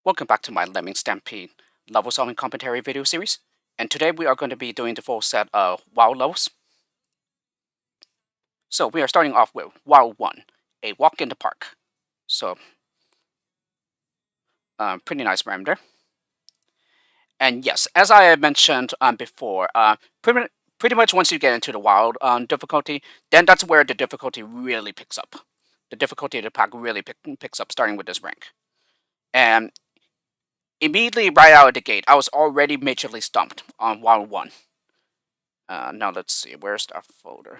Welcome back to my Lemmings Stampede level solving commentary video series, and today we are going to be doing the full set of wild levels. So we are starting off with Wild 1, a walk in the park. So, pretty nice rhyme there. And yes, as I had mentioned before, pretty much once you get into the wild difficulty, then that's where the difficulty really picks up. The difficulty of the pack really picks up, starting with this rank. And immediately right out of the gate, I was already majorly stumped on Wild 1. Now let's see, where's that folder?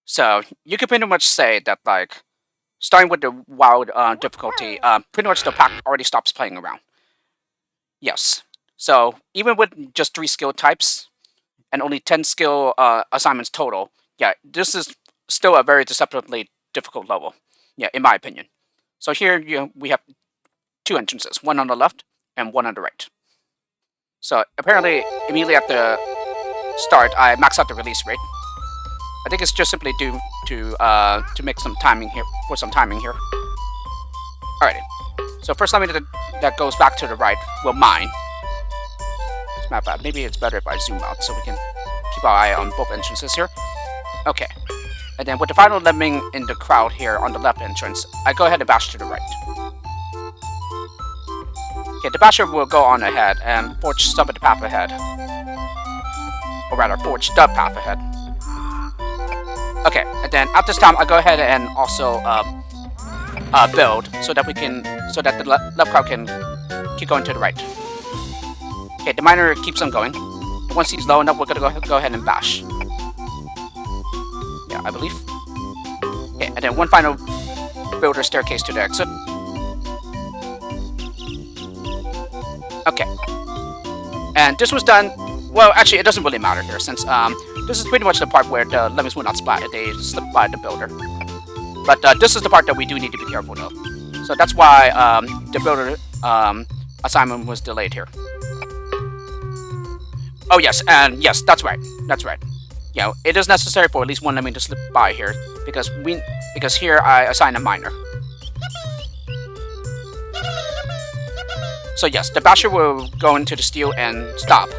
So you could pretty much say that, like, starting with the wild difficulty, pretty much the pack already stops playing around. Yes. So even with just 3 skill types and only 10 skill assignments total, yeah, this is still a very deceptively difficult level. Yeah, in my opinion. So here we have 2 entrances, one on the left and one on the right. So apparently, immediately at the start, I maxed out the release rate. I think it's just simply due to make some timing here, for some timing here. Alrighty. So first element that goes back to the right will mine. As a matter of fact, maybe it's better if I zoom out so we can keep our eye on both entrances here. Okay. And then with the final lemming in the crowd here on the left entrance, I go ahead and bash to the right. Okay, the basher will go on ahead and forge some of the path ahead. Or rather, forge the path ahead. Okay, and then at this time, I go ahead and also build so that the left crowd can keep going to the right. Okay, the miner keeps on going. Once he's low enough, we're gonna go ahead and bash. Yeah, I believe. Okay, and then one final builder staircase to the exit. Okay, and this was done. Well, actually, it doesn't really matter here since this is pretty much the part where the lemmings will not splat if they slip by the builder. But this is the part that we do need to be careful though. So that's why the builder assignment was delayed here. Oh yes, and yes, that's right. That's right. You know, it is necessary for at least one lemming to slip by here because here I assign a miner. So yes, the basher will go into the steel and stop.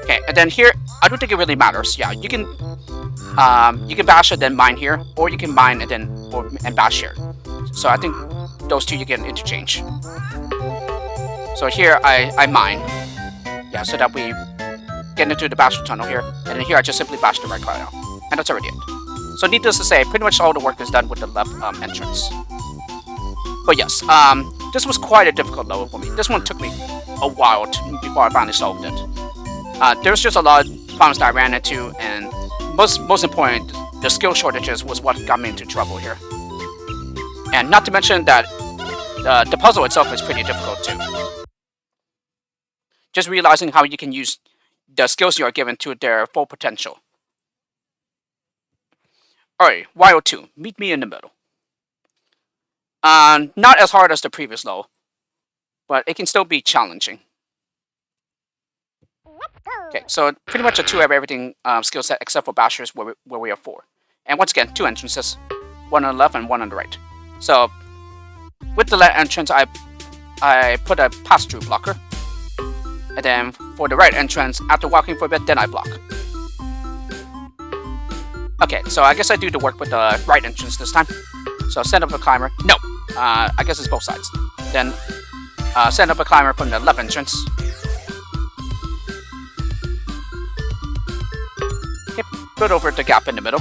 Okay, and then here, I don't think it really matters. Yeah, you can bash and then mine here, or you can mine and then bash here. So I think those two you can interchange. So here I mine, yeah, so that we get into the basher tunnel here, and then here I just simply bash the right crowd out, and that's already it. So needless to say, pretty much all the work is done with the left entrance. But yes, this was quite a difficult level for me. This one took me a while before I finally solved it. There's just a lot of problems that I ran into, and most important, the skill shortages was what got me into trouble here. And not to mention that the puzzle itself is pretty difficult too. Just realizing how you can use the skills you are given to their full potential. Alright, Wild 2, meet me in the middle. Not as hard as the previous level, but it can still be challenging. Okay, so pretty much a 2 of everything skill set except for bashers where we have 4. And once again, 2 entrances, one on the left and one on the right. So with the left entrance, I put a pass-through blocker. And then for the right entrance, after walking for a bit, then I block. Okay, so I guess I do the work with the right entrance this time. So set up a climber. No, I guess it's both sides. Then set up a climber from the left entrance. Okay, put over the gap in the middle.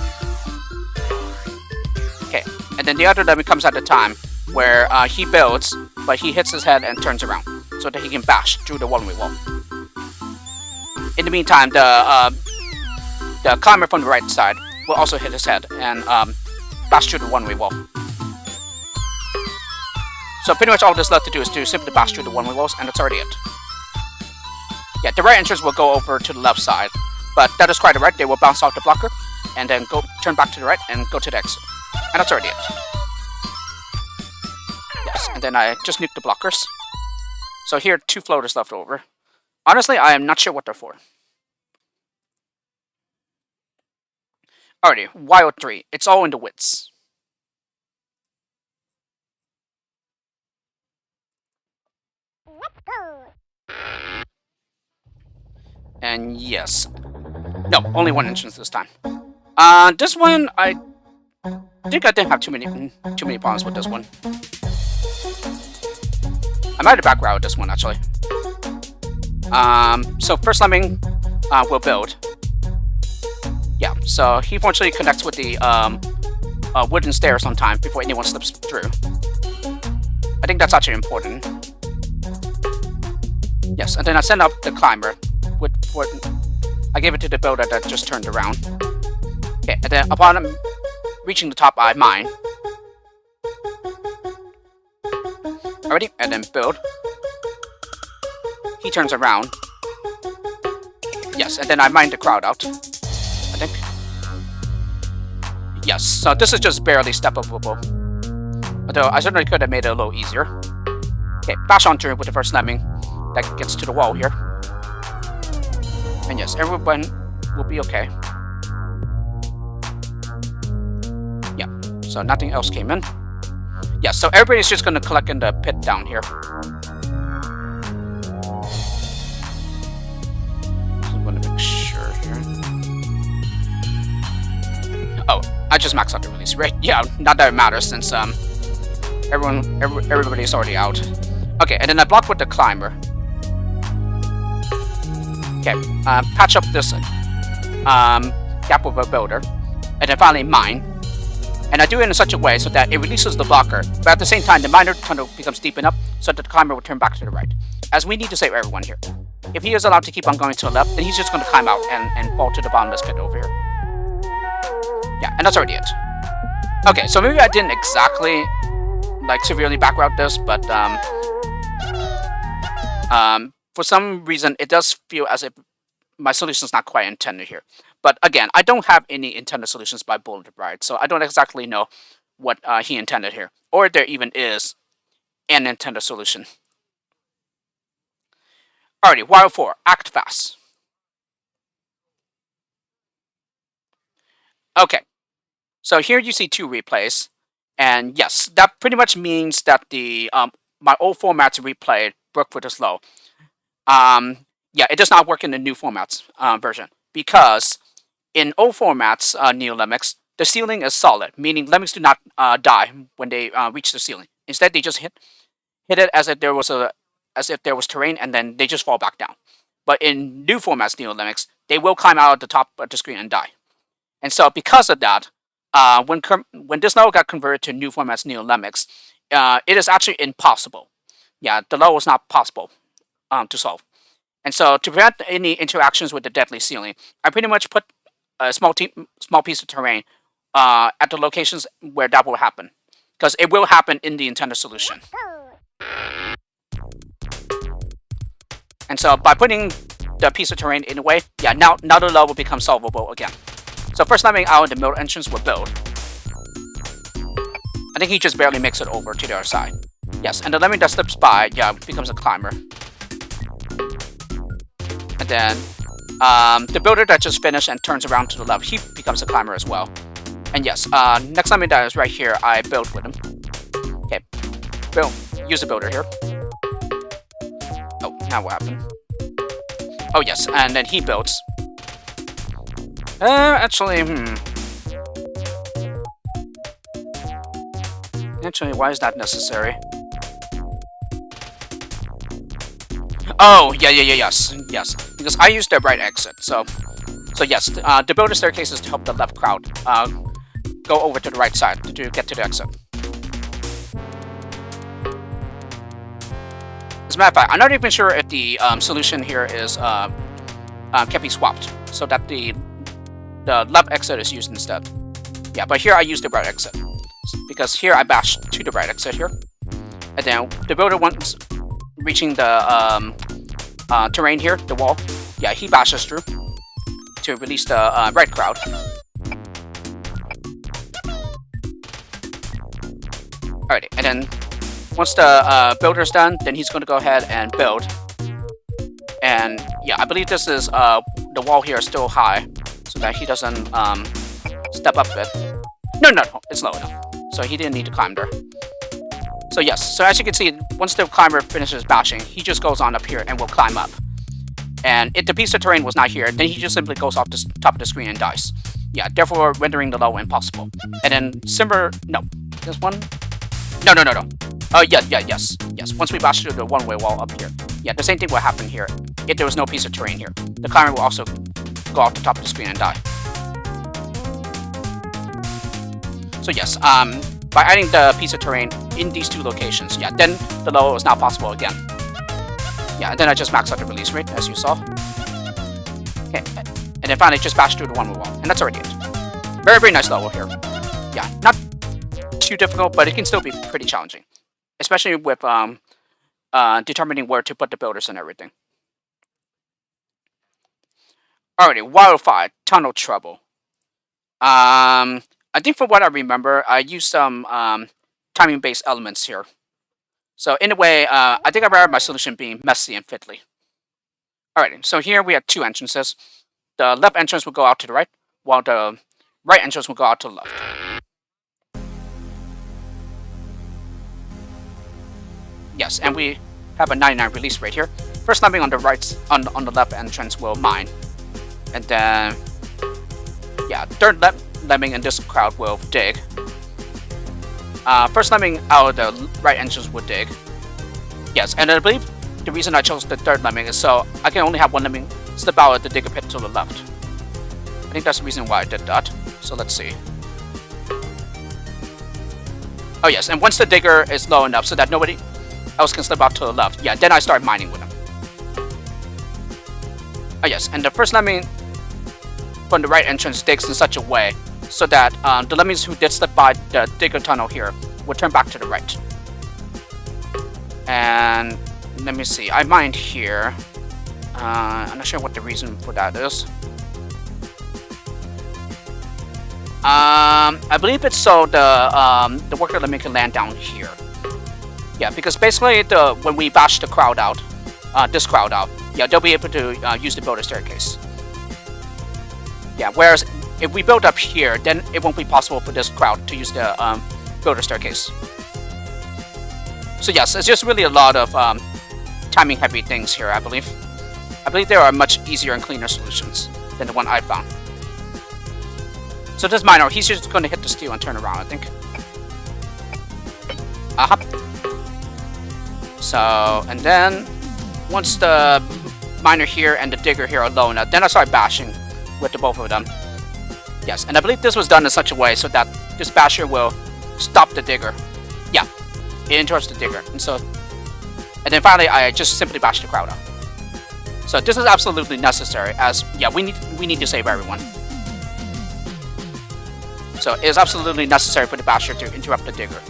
Okay, and then the other lemming comes at the time where he builds, but he hits his head and turns around, so that he can bash through the one-way wall. In the meantime, the climber from the right side will also hit his head and bash through the one-way wall. So pretty much all there's left to do is to simply bash through the one-way walls, and that's already it. Yeah, the right entrance will go over to the left side, but that is quite alright. They will bounce off the blocker, and then turn back to the right and go to the exit. And that's already it. Yes, and then I just nuke the blockers. So here, 2 floaters left over. Honestly, I am not sure what they're for. Alrighty, Wild 3. It's all in the widths. And yes. No, only one entrance this time. This one, I think I didn't have too many problems with this one. I might have back routed this one, actually. So first Lemming will build. Yeah, so he fortunately connects with the wooden stairs on time before anyone slips through. I think that's actually important. Yes, and then I send up the climber. I gave it to the builder that just turned around. Okay, and then upon reaching the top, I mine. Alrighty, and then build. He turns around. Yes, and then I mine the crowd out. I think. Yes, so this is just barely step-upable. Although I certainly could have made it a little easier. Okay, bash on through with the first Lemming. That gets to the wall here. And yes, everyone will be okay. Yeah, so nothing else came in. Yeah, so everybody's just gonna collect in the pit down here. I'm gonna make sure here. Oh, I just maxed out the release rate. Yeah, not that it matters since everybody's already out. Okay, and then I block with the climber. Okay, patch up this gap with a builder, and then finally mine. And I do it in such a way so that it releases the blocker, but at the same time the miner tunnel becomes deep enough so that the climber will turn back to the right. As we need to save everyone here. If he is allowed to keep on going to the left, then he's just going to climb out and fall to the bottomless pit over here. Yeah, and that's already it. Okay, so maybe I didn't exactly like severely backroute this, but for some reason it does feel as if my solution is not quite intended here. But again, I don't have any intended solutions by Bullet Bride, so I don't exactly know what he intended here, or if there even is an intended solution. Alrighty, Wild 4, act fast. Okay, so here you see 2 replays, and yes, that pretty much means that the my old formats replayed work for this low. Yeah, it does not work in the new formats version because in old formats, Neo Lemmings, the ceiling is solid, meaning Lemmings do not die when they reach the ceiling. Instead, they just hit it as if there was terrain, and then they just fall back down. But in new formats, Neo Lemmings, they will climb out at the top of the screen and die. And so, because of that, when this level got converted to new formats Neo Lemmings, it is actually impossible. Yeah, the level is not possible to solve. And so, to prevent any interactions with the deadly ceiling, I pretty much put a small piece of terrain at the locations where that will happen, because it will happen in the intended solution. And so, by putting the piece of terrain in a way, yeah, now the level becomes solvable again. So first Lemming out in the middle entrance will build. I think he just barely makes it over to the other side. Yes, and the Lemming that slips by, yeah, becomes a climber. And then the builder that just finished and turns around to the left, he becomes a climber as well. And yes, next Lemming that is right here, I build with him. Okay, build. Use the builder here. Oh, now what happened? Oh yes, and then he builds. Actually, Actually, why is that necessary? Oh, yes. Because I used the right exit, so yes, the builder staircase is to help the left crowd go over to the right side to get to the exit. As a matter of fact, I'm not even sure if the solution here is can be swapped, so that the left exit is used instead. Yeah, but here I use the right exit, because here I bash to the right exit here. And then the builder, once reaching the terrain here, the wall, yeah, he bashes through to release the right crowd. Alrighty, and then once the builder's done, then he's going to go ahead and build. And yeah, I believe this is the wall here is still high, so that he doesn't step up it. No, no, no, it's low enough, so he didn't need to climb there. So yes, so as you can see, once the climber finishes bashing, he just goes on up here and will climb up. And if the piece of terrain was not here, then he just simply goes off the top of the screen and dies. Yeah, therefore rendering the level impossible. And then simmer, no, this one, no, no, no, no. Oh yeah, yeah, yes, yes. Once we bash through the one-way wall up here, yeah, the same thing will happen here. If there was no piece of terrain here, the climber will also go off the top of the screen and die. So yes, by adding the piece of terrain in these two locations, yeah, then the level is now possible again. Yeah, and then I just maxed out the release rate, as you saw. Okay, and then finally just bash through the one-way wall, and that's already it. Very, very nice level here. Yeah, not too difficult, but it can still be pretty challenging, especially with determining where to put the builders and everything. Alrighty, Wildfire, Tunnel Trouble. I think from what I remember, I used some timing-based elements here. So in a way, I think I remember my solution being messy and fiddly. Alrighty, so here we have two entrances. The left entrance will go out to the right, while the right entrance will go out to the left. Yes, and we have a 99 release rate here. First lemming on the right, on the left entrance will mine, and then yeah, third lemming in this crowd will dig. First lemming out of the right entrance would dig. Yes, and I believe the reason I chose the third lemming is so I can only have one lemming slip out of the digger pit to the left. I think that's the reason why I did that. So let's see. Oh yes, and once the digger is low enough so that nobody else can slip out to the left, yeah, then I start mining with him. Oh yes, and the first lemming from the right entrance digs in such a way so that the lemmings who did slip by the digger tunnel here will turn back to the right. And let me see, I mined here. I'm not sure what the reason for that is. I believe it's so the worker lemming can land down here. Yeah, because basically when we bash the crowd out, this crowd out, yeah, they'll be able to use the builder staircase. Yeah, whereas if we build up here, then it won't be possible for this crowd to use the builder staircase. So yes, it's just really a lot of timing heavy things here, I believe. I believe there are much easier and cleaner solutions than the one I found. So this miner, he's just going to hit the steel and turn around, I think. So, and then once the miner here and the digger here are low enough, then I start bashing with the both of them. Yes, and I believe this was done in such a way so that this basher will stop the digger. Yeah, it interrupts the digger, and so, and then finally I just simply bash the crowd out. So this is absolutely necessary, as yeah, we need to save everyone. So it is absolutely necessary for the basher to interrupt the digger.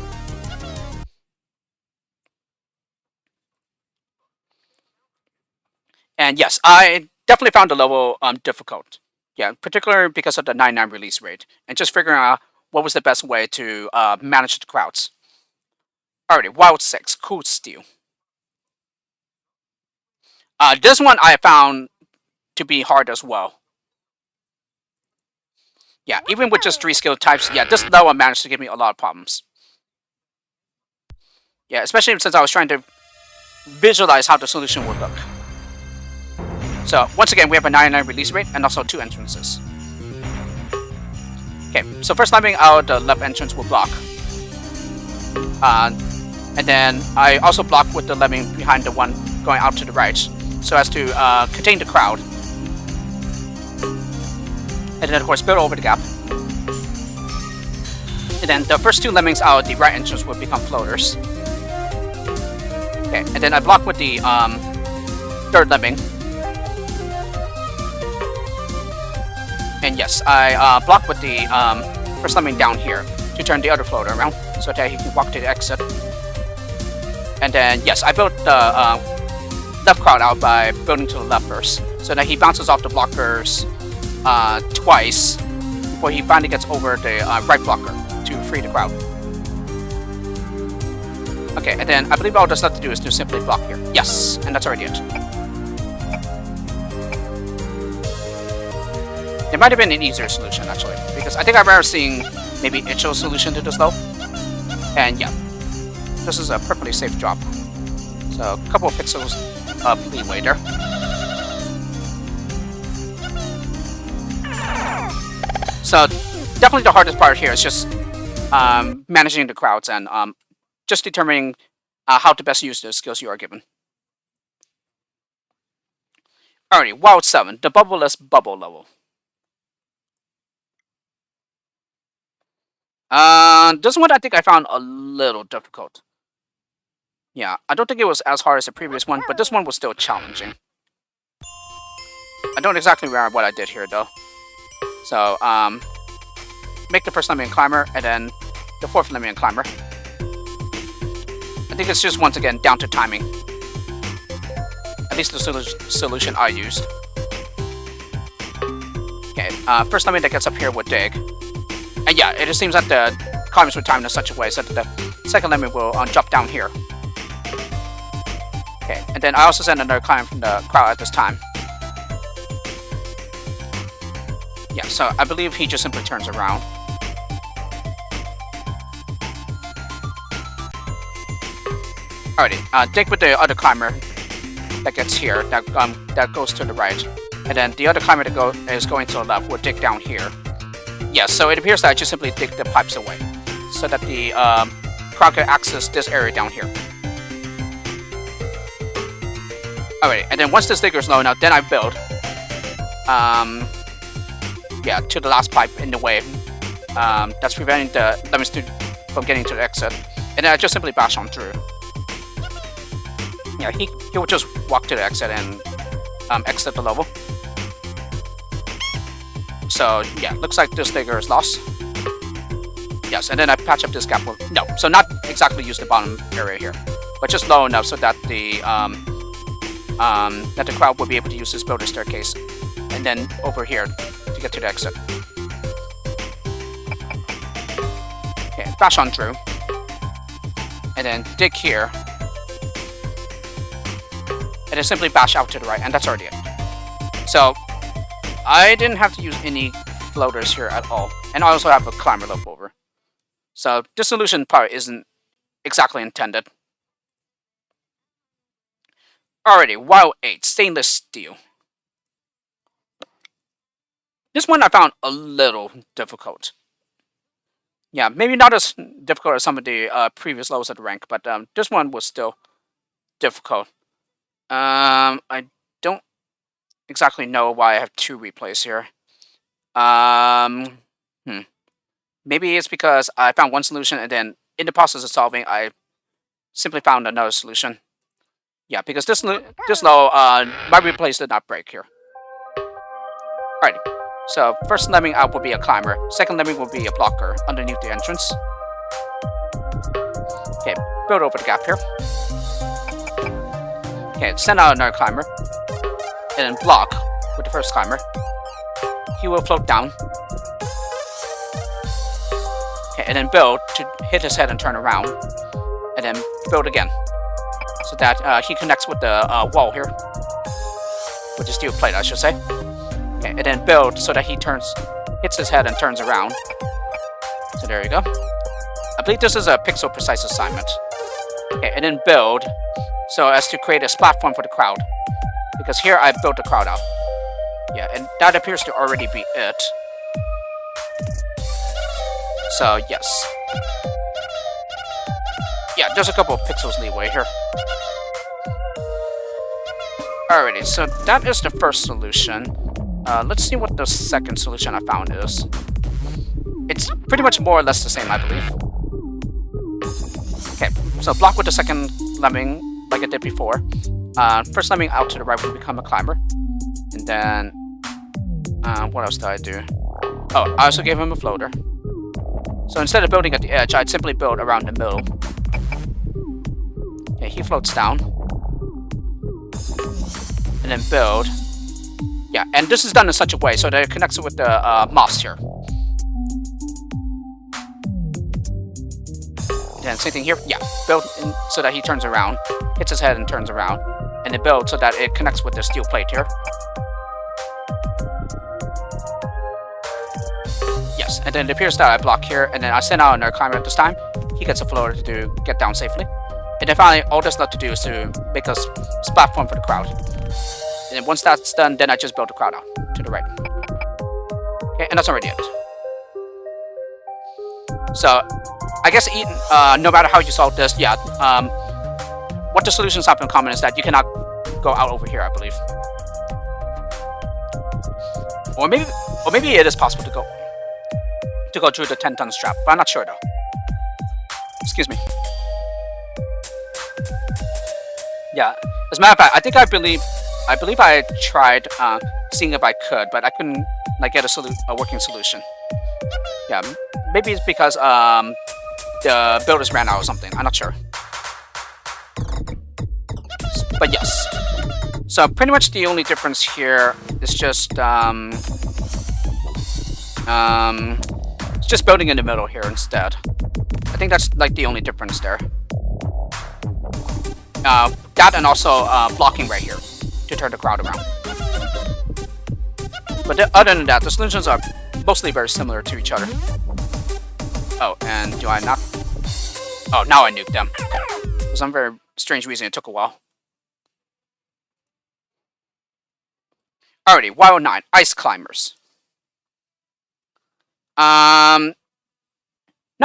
And yes, I definitely found the level difficult. Yeah, particularly because of the 99 release rate, and just figuring out what was the best way to manage the crowds. Alrighty, Wild 6, Cool Steel. This one I found to be hard as well. Yeah, even with just 3 skill types, yeah, this level managed to give me a lot of problems. Yeah, especially since I was trying to visualize how the solution would look. So, once again, we have a 99 release rate and also 2 entrances. Okay, so first lemming out the left entrance will block. And then I also block with the lemming behind the one going out to the right, so as to contain the crowd. And then of course build over the gap. And then the first 2 lemmings out the right entrance will become floaters. Okay, and then I block with the third lemming. And yes, I block with the first lemming down here to turn the other floater around so that he can walk to the exit. And then yes, I built the left crowd out by building to the left first, so that he bounces off the blockers twice before he finally gets over the right blocker to free the crowd. Okay, and then I believe all that's left to do is to simply block here. Yes, and that's already it. It might have been an easier solution, actually, because I think I remember seeing maybe Icho's solution to this, though. And yeah, this is a perfectly safe drop. So, a couple of pixels of leeway there. So, definitely the hardest part here is just managing the crowds and just determining how to best use the skills you are given. Alrighty, Wild 7, the bubbleless bubble level. This one I think I found a little difficult. Yeah, I don't think it was as hard as the previous one, but this one was still challenging. I don't exactly remember what I did here, though. So, make the first Lemming climber, and then the fourth Lemming climber. I think it's just, once again, down to timing. At least the solution I used. Okay, first Lemming that gets up here would dig. And yeah, it just seems that the climbers were timed in such a way so that the second Lemming will drop down here. Okay, and then I also sent another climb from the crowd at this time. Yeah, so I believe he just simply turns around. Alrighty, dig with the other climber that gets here, that goes to the right. And then the other climber that is going to the left will dig down here. Yeah, so it appears that I just simply dig the pipes away, so that the crowd can access this area down here. Alright, and then once this digger is low enough, then I build. Yeah, to the last pipe in the way. That's preventing the Lemmings from getting to the exit. And then I just simply bash on through. Yeah, he will just walk to the exit and exit the level. So yeah, looks like this digger is lost. Yes, and then I patch up this gap. No, so not exactly use the bottom area here, but just low enough so that the crowd will be able to use this builder staircase, and then over here to get to the exit. Okay, bash on through, and then dig here, and then simply bash out to the right, and that's already it. So I didn't have to use any floaters here at all, and I also have a climber left over. So this solution probably isn't exactly intended. Alrighty, Wild 8, Stainless Steel. This one I found a little difficult. Yeah, maybe not as difficult as some of the previous levels at the rank, but this one was still difficult. I don't exactly know why I have 2 replays here. Maybe it's because I found one solution and then in the process of solving, I simply found another solution. Yeah, because this low, my replays did not break here. Alrighty. So first Lemming out will be a climber. Second Lemming will be a blocker underneath the entrance. Okay, build over the gap here. Okay, send out another climber. And then block with the first climber. He will float down. Okay, and then build to hit his head and turn around. And then build again. So that he connects with the wall here. With the steel plate, I should say. Okay, and then build so that he hits his head and turns around. So there you go. I believe this is a pixel precise assignment. Okay, and then build so as to create a platform for the crowd. Because here I built the crowd out. Yeah, and that appears to already be it. So, yes. Yeah, there's a couple of pixels leeway here. Alrighty, so that is the first solution. Let's see what the second solution I found is. It's pretty much more or less the same, I believe. Okay, so block with the second Lemming like I did before. First Lemming out to the right will become a climber. And then, what else did I do? Oh, I also gave him a floater. So instead of building at the edge, I'd simply build around the middle. Okay, he floats down. And then build. Yeah, and this is done in such a way so that it connects it with the moss here. And then same thing here. Yeah, build in so that he turns around, hits his head and turns around. And then build so that it connects with the steel plate here. Yes, and then it appears that I block here, and then I send out another climber at this time. He gets a floater to get down safely. And then finally, all there's left to do is to make a platform for the crowd. And then once that's done, then I just build the crowd out to the right. Okay, and that's already it. So, I guess no matter how you solve this, yeah, what the solutions have in common is that you cannot go out over here, I believe. Or maybe it is possible to go through the 10-ton strap, but I'm not sure though. Excuse me. Yeah, as a matter of fact, I believe I tried seeing if I could, but I couldn't like get a working solution. Yeah, maybe it's because the builders ran out or something. I'm not sure. But yes. So pretty much the only difference here is just it's just building in the middle here instead. I think that's like the only difference there. That and also blocking right here to turn the crowd around. But other than that, the solutions are mostly very similar to each other. Oh, and do I not? Oh, now I nuked them. For some very strange reason, it took a while. Alrighty, Wild 9, Ice Climbers. Not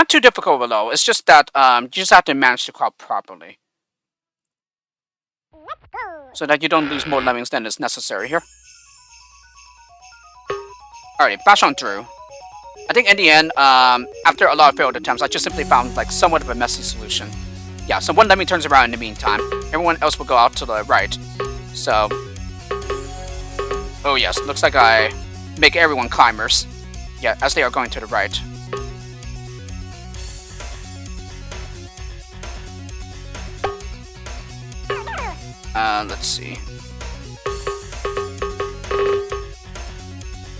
too difficult though. It's just that you just have to manage the crowd properly, so that you don't lose more lemmings than is necessary here. Alright, bash on through. I think in the end, after a lot of failed attempts, I just simply found like somewhat of a messy solution. Yeah, so one lemming turns around in the meantime. Everyone else will go out to the right. So, oh yes, looks like I make everyone climbers. Yeah, as they are going to the right. Let's see.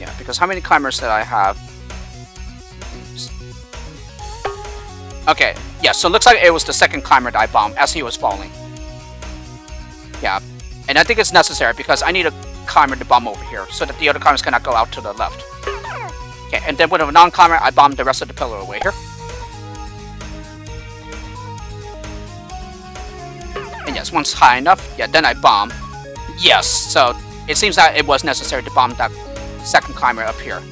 Yeah, because how many climbers did I have? Oops. Okay, yeah, so it looks like it was the second climber that I bombed as he was falling. Yeah, and I think it's necessary because I need a climber to bomb over here so that the other climbers cannot go out to the left. Okay, and then with a non-climber, I bombed the rest of the pillar away here. And yes, once high enough, yeah, then I bomb. Yes, so it seems that it was necessary to bomb that second climber up here.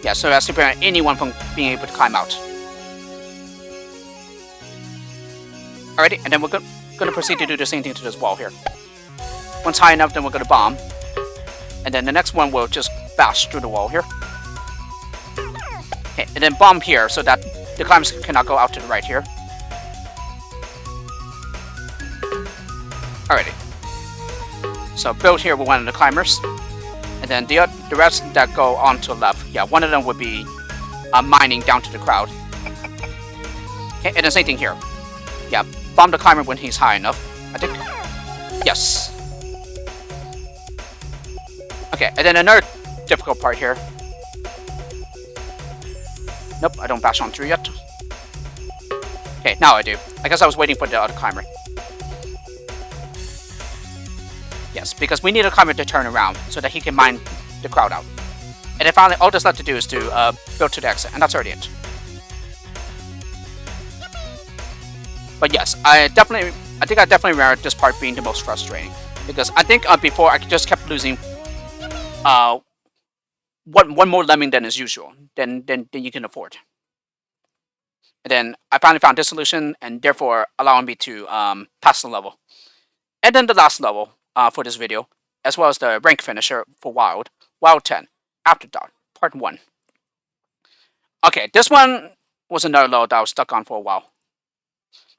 Yeah, so as to prevent anyone from being able to climb out. Alrighty, and then we're going to proceed to do the same thing to this wall here. Once high enough, then we're going to bomb. And then the next one will just bash through the wall here. Okay, and then bomb here so that the climbers cannot go out to the right here. Alrighty. So build here with one of the climbers. And then the rest that go on to the left, yeah, one of them would be mining down to the crowd. Okay, and the same thing here. Yeah, bomb the climber when he's high enough, I think. Yes. Okay, and then another difficult part here. Nope, I don't bash on through yet. Okay, now I do. I guess I was waiting for the other climber. Yes, because we need a climber to turn around so that he can mine the crowd out. And then finally, all that's left to do is to build to the exit, and that's already it. But yes, I think I definitely remember this part being the most frustrating. Because I think before I just kept losing one more lemming than is usual, than you can afford. And then I finally found this solution, and therefore allowing me to pass the level. And then the last level for this video, as well as the rank finisher for Wild 10, After Dark, Part 1. Okay, this one was another level that I was stuck on for a while.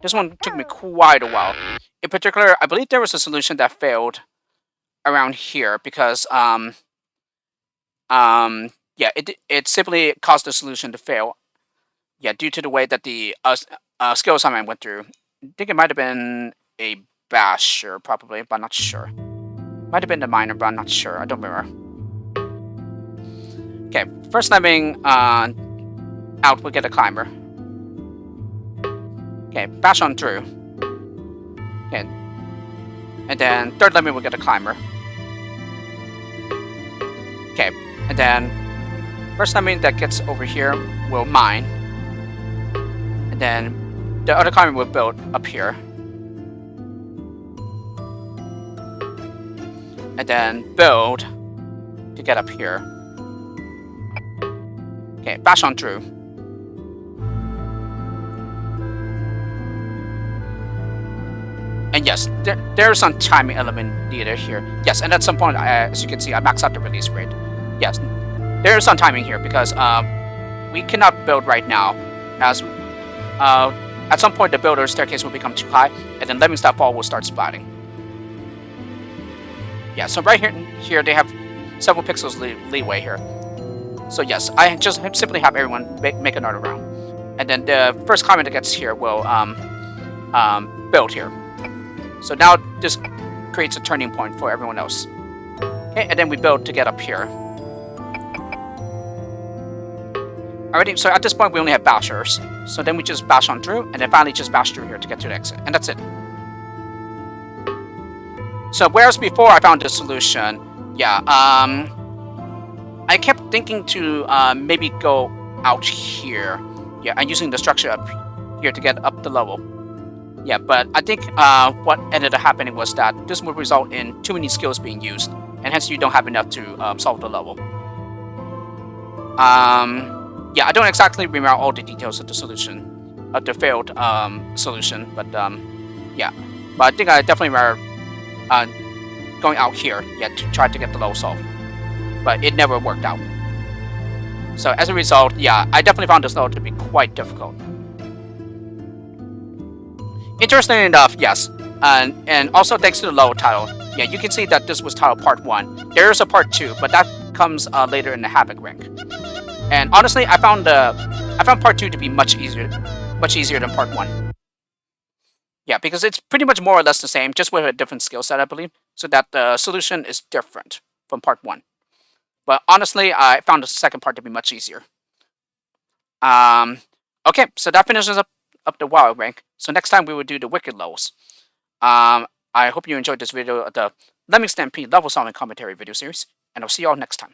This one took me quite a while. In particular, I believe there was a solution that failed around here because yeah, it simply caused the solution to fail. Yeah, due to the way that the skill assignment went through. I think it might have been a basher, probably, but I'm not sure. Might have been the miner, but I'm not sure. I don't remember. Okay, first lemming out, we'll get a climber. Okay, bash on through. Okay, and then third lemming, we'll get a climber. Okay, and then First Lemming that gets over here will mine. And then the other Lemming will build up here. And then build to get up here. Okay, bash on through. And yes, there's some timing element needed here. Yes, and at some point, as you can see, I maxed out the release rate. Yes, there is some timing here because we cannot build right now, as at some point the builder's staircase will become too high, and then Lemmings that fall will start splatting. Yeah, so right here they have several pixels leeway here. So yes, I just simply have everyone make another round, and then the first comment that gets here will build here. So now this creates a turning point for everyone else. Okay, and then we build to get up here. Alrighty, so at this point we only have bashers. So then we just bash on through, and then finally just bash through here to get to the exit, and that's it. So whereas before I found the solution, yeah, I kept thinking to maybe go out here, yeah, and using the structure up here to get up the level. Yeah, but I think what ended up happening was that this would result in too many skills being used, and hence you don't have enough to solve the level. Yeah, I don't exactly remember all the details of the solution, of the failed solution, but yeah. But I think I definitely remember going out here, yeah, to try to get the level solved. But it never worked out. So as a result, yeah, I definitely found this level to be quite difficult. Interestingly enough, yes, and also thanks to the level title, yeah, you can see that this was titled Part 1. There is a Part 2, but that comes later in the Havoc rank. And honestly, I found Part 2 to be much easier than Part 1. Yeah, because it's pretty much more or less the same, just with a different skill set, I believe, so that the solution is different from Part 1. But honestly, I found the second part to be much easier. Okay, so that finishes up the Wild rank. So next time we will do the Wicked levels. I hope you enjoyed this video of the Lemmings Stampede level solving commentary video series, and I'll see you all next time.